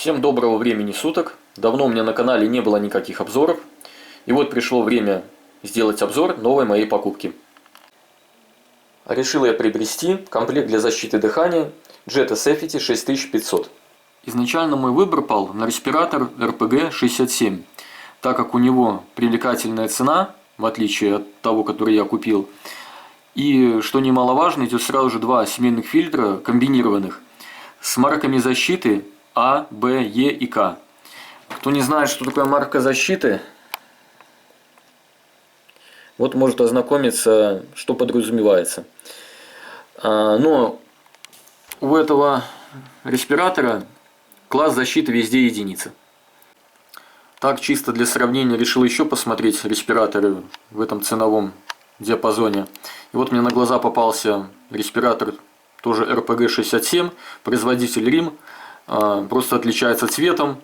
Всем доброго времени суток. Давно у меня на канале не было никаких обзоров. И вот пришло время сделать обзор новой моей покупки. Решил я приобрести комплект для защиты дыхания Jetta Safety 6500. Изначально мой выбор пал на респиратор RPG-67, так как у него привлекательная цена, в отличие от того, который я купил. И, что немаловажно, идет сразу же два семейных фильтра комбинированных с марками защиты А, Б, Е и К. Кто не знает, что такое марка защиты, вот может ознакомиться, что подразумевается. Но у этого респиратора класс защиты везде единица. Так, чисто для сравнения, решил еще посмотреть респираторы в этом ценовом диапазоне. И вот мне на глаза попался респиратор, тоже RPG-67, производитель Рим, просто отличается цветом.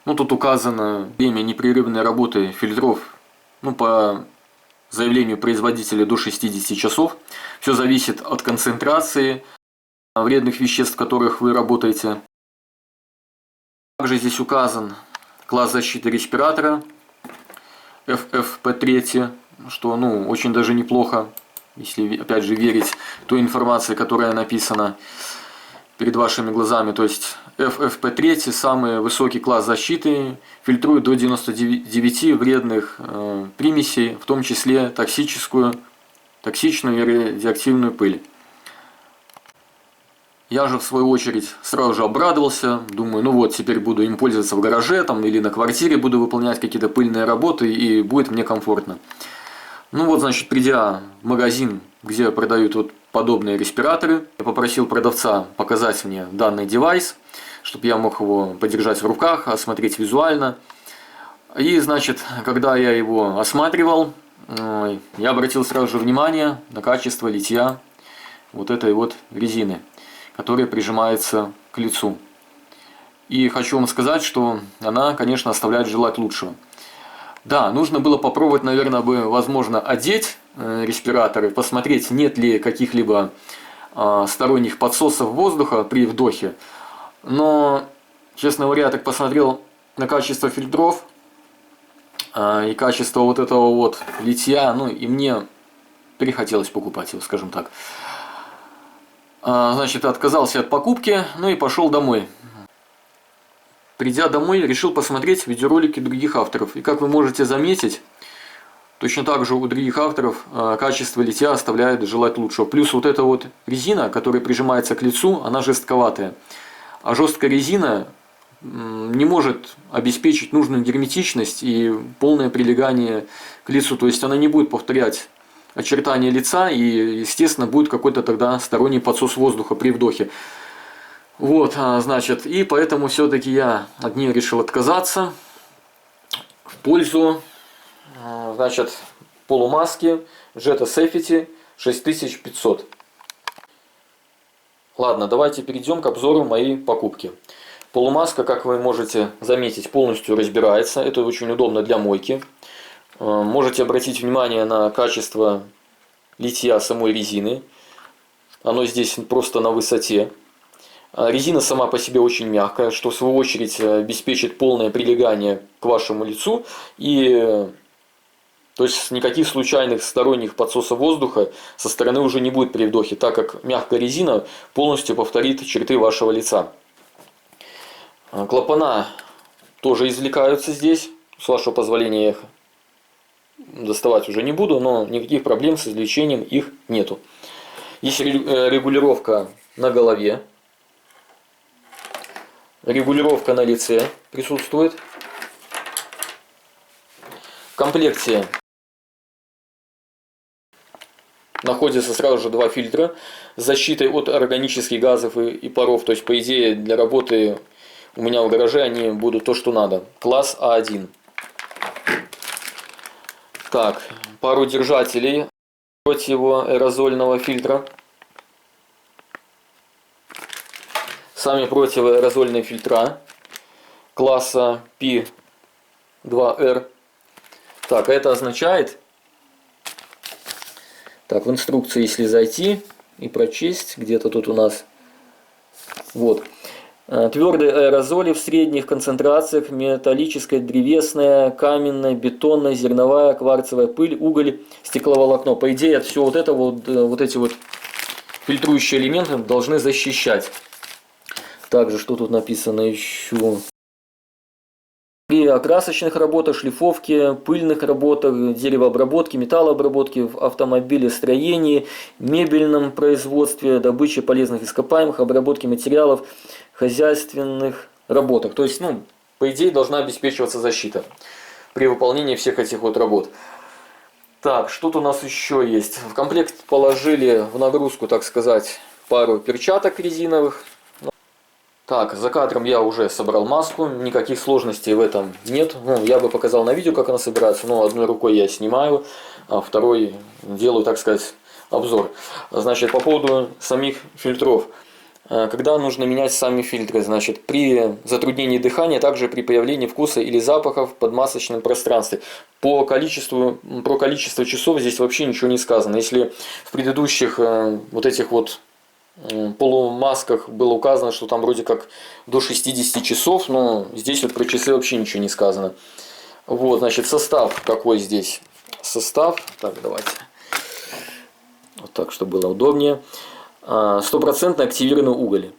Ну, тут указано время непрерывной работы фильтров, по заявлению производителя, до 60 часов. Все зависит от концентрации вредных веществ, в которых вы работаете. Также здесь указан класс защиты респиратора FFP3, что очень даже неплохо, если опять же верить той информации, которая написана перед вашими глазами. То есть FFP3 самый высокий класс защиты, фильтрует до 99 вредных примесей, в том числе токсичную и радиоактивную пыль. Я же в свою очередь сразу же обрадовался, думаю, теперь буду им пользоваться в гараже или на квартире, буду выполнять какие-то пыльные работы и будет мне комфортно. Придя в магазин, где продают подобные респираторы, я попросил продавца показать мне данный девайс, чтобы я мог его подержать в руках, осмотреть визуально. И, когда я его осматривал, я обратил сразу же внимание на качество литья этой резины, которая прижимается к лицу. И хочу вам сказать, что она, конечно, оставляет желать лучшего. Да, нужно было попробовать, наверное, возможно, одеть респираторы, посмотреть, нет ли каких-либо сторонних подсосов воздуха при вдохе. Но, честно говоря, я так посмотрел на качество фильтров и качество этого литья, и мне перехотелось покупать его, скажем так. Отказался от покупки, и пошел домой. Придя домой, решил посмотреть видеоролики других авторов. И как вы можете заметить, точно так же у других авторов качество литья оставляет желать лучшего. Плюс эта резина, которая прижимается к лицу, она жестковатая. А жесткая резина не может обеспечить нужную герметичность и полное прилегание к лицу. То есть она не будет повторять очертания лица, и, естественно, будет какой-то тогда сторонний подсос воздуха при вдохе. И поэтому все-таки я от нее решил отказаться в пользу, полумаски Jetta Safety 6500. Ладно, давайте перейдем к обзору моей покупки. Полумаска, как вы можете заметить, полностью разбирается. Это очень удобно для мойки. Можете обратить внимание на качество литья самой резины. Оно здесь просто на высоте. Резина сама по себе очень мягкая, что в свою очередь обеспечит полное прилегание к вашему лицу. И то есть никаких случайных сторонних подсосов воздуха со стороны уже не будет при вдохе, так как мягкая резина полностью повторит черты вашего лица. Клапана тоже извлекаются здесь. С вашего позволения я их доставать уже не буду, но никаких проблем с извлечением их нету. Есть регулировка на голове. Регулировка на лице присутствует. В комплекте находится сразу же два фильтра с защитой от органических газов и паров. То есть, по идее, для работы у меня в гараже они будут то, что надо. Класс А1. Так, пару держателей противоаэрозольного фильтра. Сами противоаэрозольные фильтра класса P2R. Так, это означает, в инструкции, если зайти и прочесть, где-то тут у нас, Твердые аэрозоли в средних концентрациях, металлическая, древесная, каменная, бетонная, зерновая, кварцевая пыль, уголь, стекловолокно. По идее, от всего вот этого вот эти вот фильтрующие элементы должны защищать. Также, что тут написано еще? При окрасочных работах, шлифовке, пыльных работах, деревообработке, металлообработке, в автомобилестроении, мебельном производстве, добыче полезных ископаемых, обработке материалов, хозяйственных работах. То есть, ну, по идее, должна обеспечиваться защита при выполнении всех этих вот работ. Так, что-то у нас еще есть. В комплект положили в нагрузку, так сказать, пару перчаток резиновых. Так, за кадром я уже собрал маску, никаких сложностей в этом нет. Ну, я бы показал на видео, как она собирается, но одной рукой я снимаю, а второй делаю, так сказать, обзор. Значит, по поводу самих фильтров. Когда нужно менять сами фильтры? Значит, при затруднении дыхания, также при появлении вкуса или запахов в подмасочном пространстве. Про количество часов здесь вообще ничего не сказано. Если в предыдущих вот этих вот полумасках было указано, что там вроде как до 60 часов, но здесь вот про часы вообще ничего не сказано. Вот, значит, состав какой здесь? Состав, так, давайте, вот так, чтобы было удобнее. 100% активированный уголь.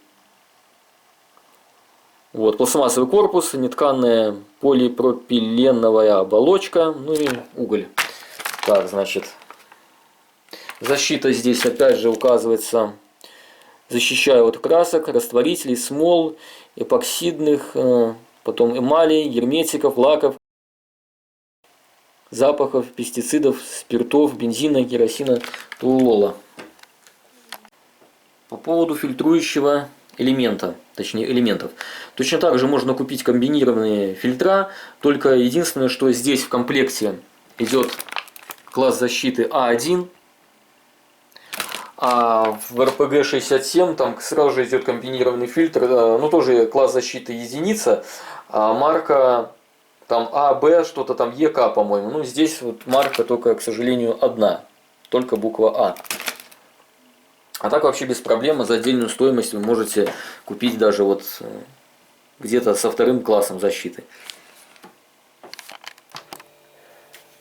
Вот, пластмассовый корпус, нетканная полипропиленовая оболочка, ну и уголь. Так, значит, защита здесь опять же указывается. Защищаю от красок, растворителей, смол, эпоксидных, потом эмалей, герметиков, лаков, запахов, пестицидов, спиртов, бензина, керосина, толуола. По поводу фильтрующего элемента, точнее элементов. Точно так же можно купить комбинированные фильтра, только единственное, что здесь в комплекте идет класс защиты А1, а в РПГ-67 там сразу же идет комбинированный фильтр, ну тоже класс защиты единица, а марка там А, Б, что-то там ЕК, по-моему. Ну здесь вот марка только, к сожалению, одна, только буква А. А так вообще без проблем, за отдельную стоимость вы можете купить даже вот где-то со вторым классом защиты.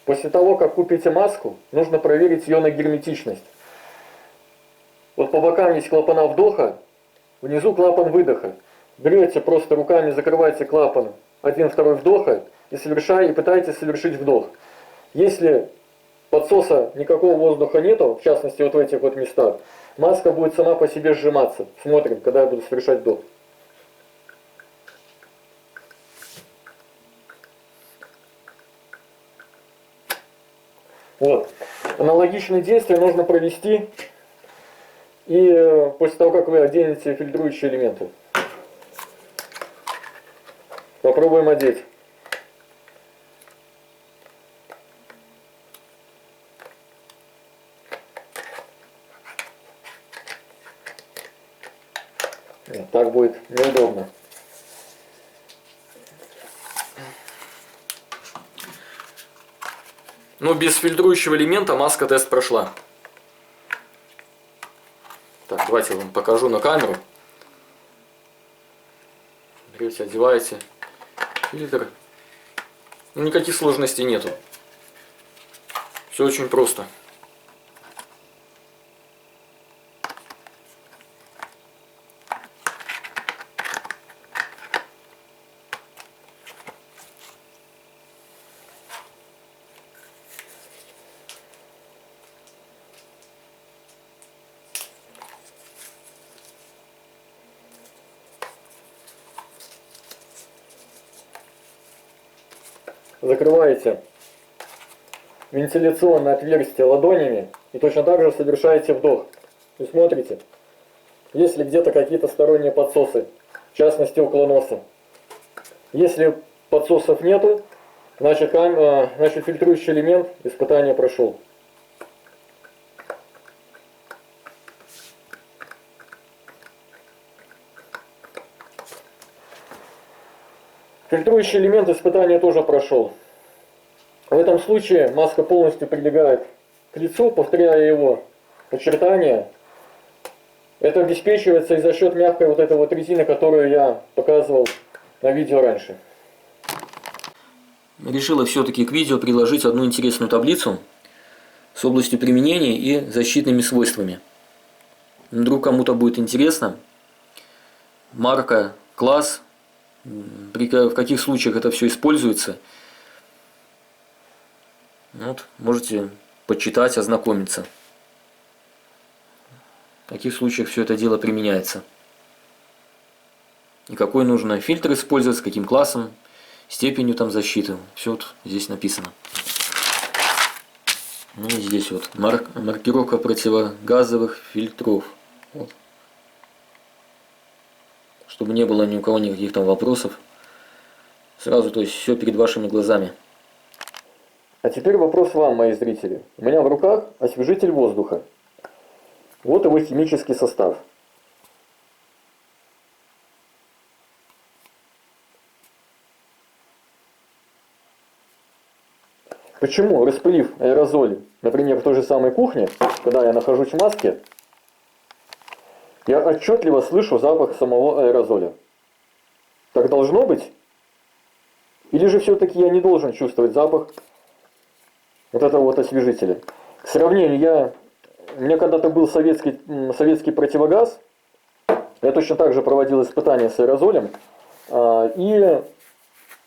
После того, как купите маску, нужно проверить ее на герметичность. Вот по бокам есть клапана вдоха, внизу клапан выдоха. Берете, просто руками закрываете клапан 1-2 вдоха и пытаетесь совершить вдох. Если подсоса никакого воздуха нету, в частности вот в этих вот местах, маска будет сама по себе сжиматься. Смотрим, когда я буду совершать вдох. Вот. Аналогичные действия нужно провести и после того, как вы оденете фильтрующие элементы. Попробуем одеть. Так будет неудобно. Но без фильтрующего элемента маска тест прошла. Так, давайте я вам покажу на камеру. Берете, одеваете фильтр. Никаких сложностей нету. Все очень просто. Закрываете вентиляционное отверстие ладонями и точно так же совершаете вдох. И смотрите, есть ли где-то какие-то сторонние подсосы, в частности около носа. Если подсосов нету, значит фильтрующий элемент испытания прошел. Фильтрующий элемент испытания тоже прошел. В этом случае маска полностью прилегает к лицу, повторяя его очертания. Это обеспечивается и за счет мягкой вот этой вот резины, которую я показывал на видео раньше. Решила все-таки к видео приложить одну интересную таблицу с областью применения и защитными свойствами. Вдруг кому-то будет интересно. Марка, класс, в каких случаях это все используется. Вот, можете почитать, ознакомиться. В каких случаях все это дело применяется. И какой нужно фильтр использовать, с каким классом, степенью там защиты. Все вот здесь написано. Ну и здесь вот маркировка противогазовых фильтров. Вот. Чтобы не было ни у кого никаких там вопросов. Сразу, то есть, все перед вашими глазами. А теперь вопрос вам, мои зрители. У меня в руках освежитель воздуха. Вот его химический состав. Почему, распылив аэрозоль, например, в той же самой кухне, когда я нахожусь в маске, я отчетливо слышу запах самого аэрозоля? Так должно быть? Или же все-таки я не должен чувствовать запах вот этого вот освежителя? К сравнению, у меня когда-то был советский противогаз, я точно так же проводил испытания с аэрозолем, и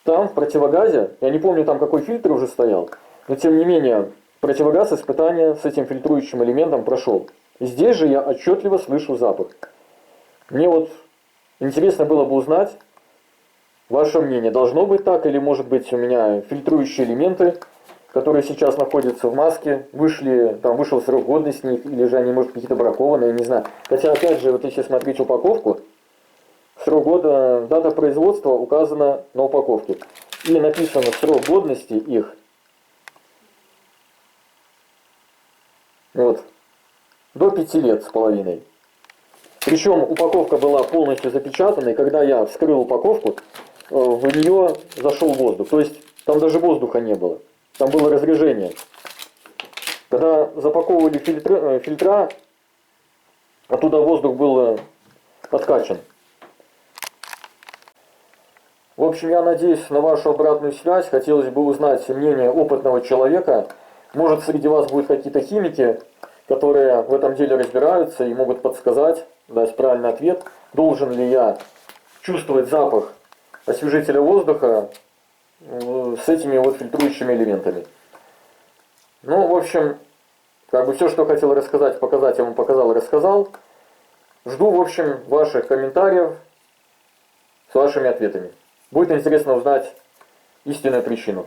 там в противогазе, я не помню там какой фильтр уже стоял, но тем не менее противогаз испытания с этим фильтрующим элементом прошел. Здесь же я отчетливо слышу запах. Мне вот интересно было бы узнать ваше мнение. Должно быть так, или может быть у меня фильтрующие элементы, которые сейчас находятся в маске, вышел срок годности, или же они, может, какие-то бракованные, не знаю. Хотя, опять же, вот если смотреть упаковку, срок года, дата производства указана на упаковке. И написано срок годности их. Вот. До 5 лет с половиной. Причем упаковка была полностью запечатана, и когда я вскрыл упаковку, в нее зашел воздух. То есть там даже воздуха не было. Там было разрежение. Когда запаковывали фильтра, оттуда воздух был откачан. В общем, я надеюсь на вашу обратную связь. Хотелось бы узнать мнение опытного человека. Может, среди вас будут какие-то химики, которые в этом деле разбираются и могут подсказать, дать правильный ответ. Должен ли я чувствовать запах освежителя воздуха с этими вот фильтрующими элементами? Ну, в общем, все, что хотел рассказать, показать, я вам показал и рассказал. Жду, в общем, ваших комментариев с вашими ответами. Будет интересно узнать истинную причину.